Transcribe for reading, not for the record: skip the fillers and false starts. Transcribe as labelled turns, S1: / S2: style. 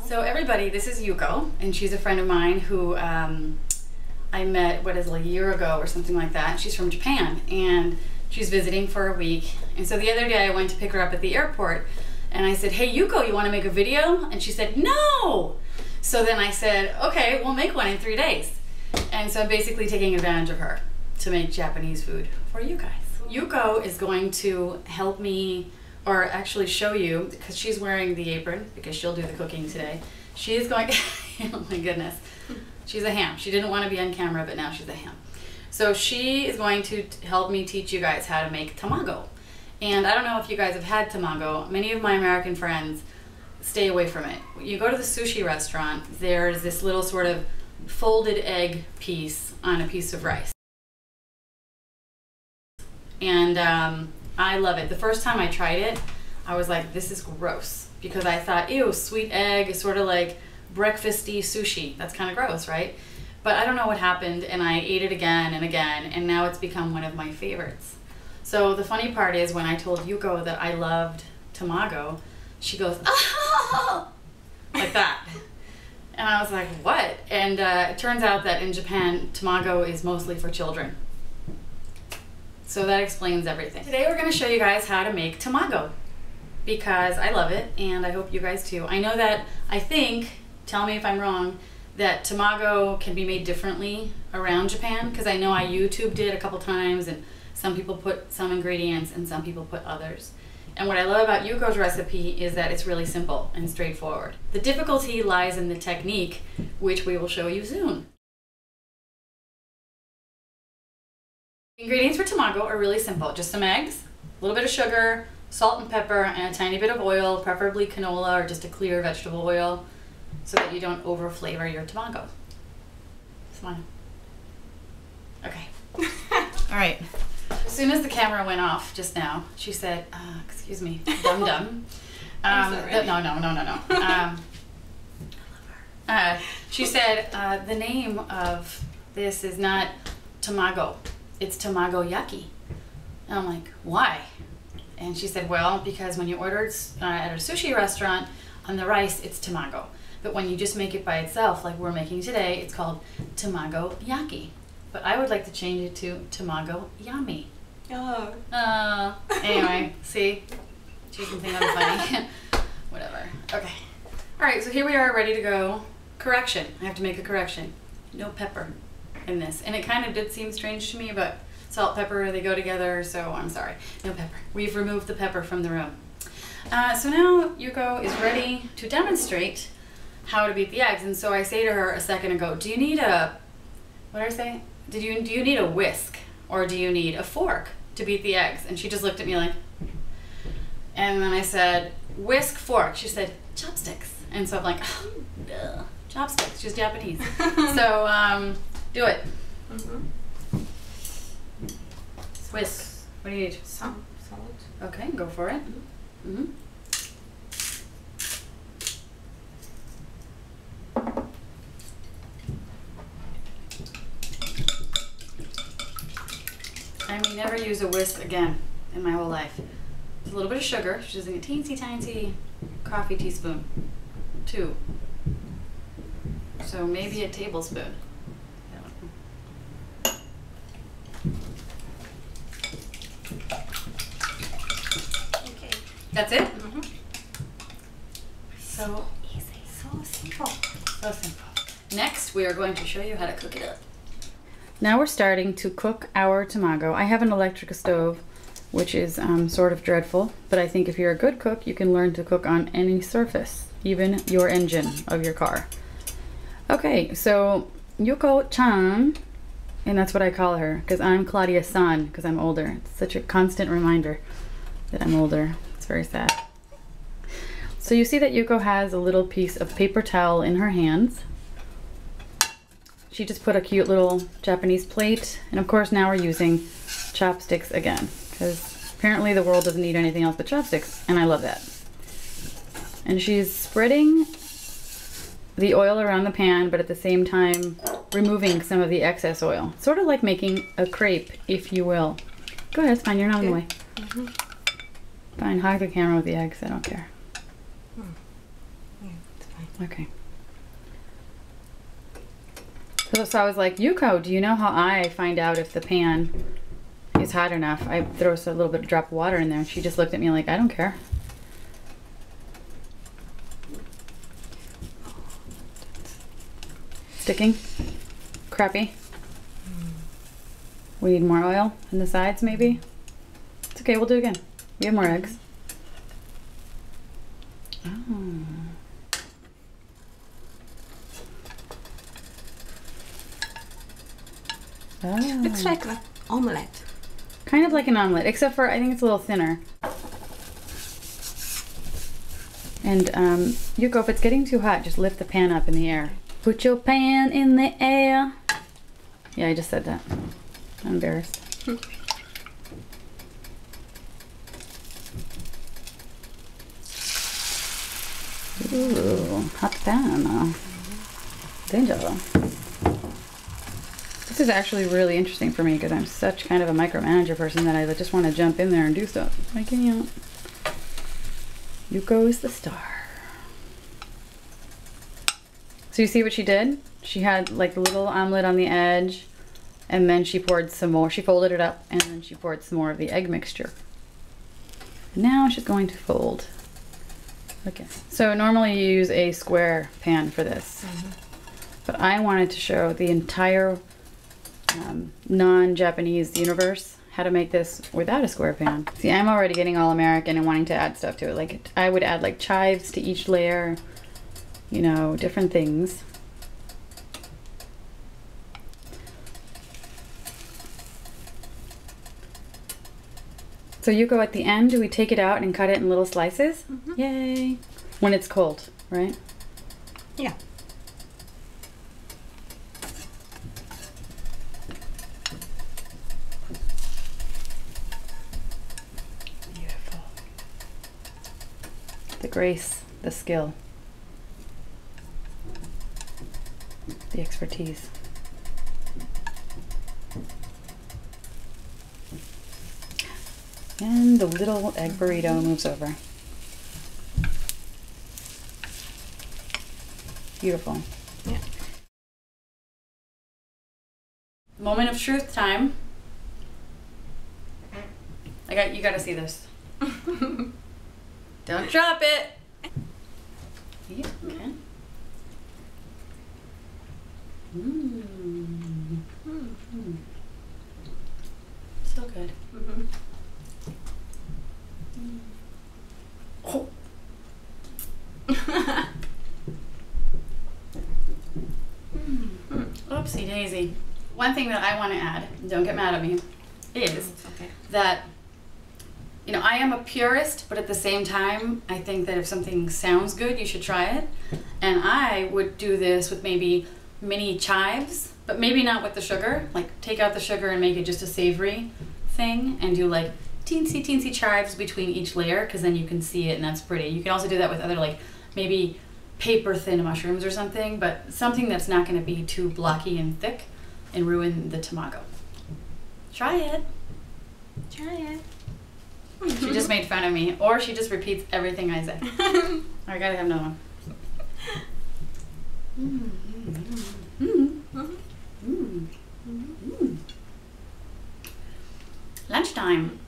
S1: So everybody, this is Yuko, and she's a friend of mine who I met, like a year ago or something like that. She's from Japan, and she's visiting for a week. And so the other day I went to pick her up at the airport, and I said, hey Yuko, you want to make a video? And she said, no! So then I said, okay, we'll make one in 3 days. And so I'm basically taking advantage of her to make Japanese food for you guys. Yuko is going to help me, or actually show you, because she's wearing the apron, because she'll do the cooking today. She is going, oh my goodness, she's a ham. She didn't want to be on camera, but now she's a ham. So she is going to help me teach you guys how to make tamago. And I don't know if you guys have had tamago. Many of my American friends stay away from it. You go to the sushi restaurant, there's this little sort of folded egg piece on a piece of rice. And I love it. The first time I tried it, I was like, this is gross. Because I thought, ew, sweet egg is sort of like breakfasty sushi. That's kind of gross, right? But I don't know what happened, and I ate it again and again, and now it's become one of my favorites. So the funny part is, when I told Yuko that I loved tamago, she goes, oh, like that. And I was like, what? And it turns out that in Japan, tamago is mostly for children. So that explains everything. Today we're going to show you guys how to make tamago, because I love it, and I hope you guys too. I know that, I think, tell me if I'm wrong, that tamago can be made differently around Japan, because I know I YouTubed it a couple times, and some people put some ingredients and some people put others. And what I love about Yuko's recipe is that it's really simple and straightforward. The difficulty lies in the technique, which we will show you soon. The ingredients for tamago are really simple. Just some eggs, a little bit of sugar, salt and pepper, and a tiny bit of oil, preferably canola or just a clear vegetable oil, so that you don't over flavor your tamago. Smile. Okay. All right. As soon as the camera went off just now, she said, excuse me, dum-dum. No. She said, the name of this is not Tamago, it's Tamagoyaki. And I'm like, why? And she said, well, because when you order at a sushi restaurant, on the rice, it's tamago. But when you just make it by itself, like we're making today, it's called Tamagoyaki. But I would like to change it to Tamago Yummy. Oh. Anyway, see? She can think I'm funny. Whatever. Okay. Alright, so here we are, ready to go. Correction. I have to make a correction. No pepper in this. And it kind of did seem strange to me, but salt, pepper, they go together, so I'm sorry. No pepper. We've removed the pepper from the room. So now Yuko is ready to demonstrate how to beat the eggs. And so I say to her a second ago, do you need a, what did I say? Do you need a whisk, or do you need a fork to beat the eggs? And she just looked at me like, and then I said, whisk, fork. She said, chopsticks. And so I'm like, oh, duh. Chopsticks, she's Japanese. So do it. Whisk. What do you need?
S2: Some salt.
S1: Okay, go for it. I may never use a whisk again in my whole life. Just a little bit of sugar. She's using a teensy tiny coffee teaspoon. 2. So maybe a tablespoon.
S2: Okay.
S1: That's it?
S2: So easy. So simple.
S1: So simple. Next, we are going to show you how to cook it up. Now we're starting to cook our tamago. I have an electric stove, which is sort of dreadful, but I think if you're a good cook, you can learn to cook on any surface, even your engine of your car. Okay, so Yuko-chan, and that's what I call her, because I'm Claudia-san, because I'm older. It's such a constant reminder that I'm older. It's very sad. So you see that Yuko has a little piece of paper towel in her hands. She just put a cute little Japanese plate, and of course now we're using chopsticks again, because apparently the world doesn't need anything else but chopsticks, and I love that. And she's spreading the oil around the pan, but at the same time removing some of the excess oil. Sort of like making a crepe, if you will. Go ahead, it's fine, you're not in the way. Fine, hide the camera with the eggs, I don't care.
S2: Yeah, it's fine. fine.
S1: Okay. So I was like, Yuko, do you know how I find out if the pan is hot enough? I throw a little bit of drop of water in there, and she just looked at me like, I don't care. Sticking? Crappy? We need more oil in the sides, maybe? It's okay, we'll do it again. We have more eggs. Oh. Oh.
S2: Looks like an omelette.
S1: Kind of like an omelet, except for I think it's a little thinner. And Yuko, if it's getting too hot, just lift the pan up in the air. Put your pan in the air. Yeah, I just said that. I'm embarrassed. Ooh, hot pan. Danger. This is actually really interesting for me because I'm such kind of a micromanager person that I just want to jump in there and do stuff. I can't. Yuko is the star. So you see what she did? She had like a little omelet on the edge, and then she poured some more. She folded it up, and then she poured some more of the egg mixture. Now she's going to fold. Okay. So normally you use a square pan for this, but I wanted to show the entire non-Japanese universe how to make this without a square pan. See, I'm already getting all American and wanting to add stuff to it. Like I would add like chives to each layer, you know, different things. So Yuko, at the end, do we take it out and cut it in little slices? Yay! When it's cold, right?
S2: Yeah.
S1: Beautiful. The grace, the skill, the expertise. And the little egg burrito moves over. Beautiful.
S2: Yeah.
S1: Moment of truth time. You gotta see this. Don't drop it. Yeah, okay. So good. Oh. Oopsie daisy. One thing that I want to add, don't get mad at me, is that, you know, I am a purist, but at the same time, I think that if something sounds good, you should try it. And I would do this with maybe mini chives, but maybe not with the sugar. Like, take out the sugar and make it just a savory thing, and do like teensy chives between each layer, because then you can see it and that's pretty. You can also do that with other, like, maybe paper thin mushrooms or something, but something that's not going to be too blocky and thick and ruin the tamago. Try it.
S2: Try it.
S1: She just made fun of me, or she just repeats everything I say. I gotta have another one. Lunchtime.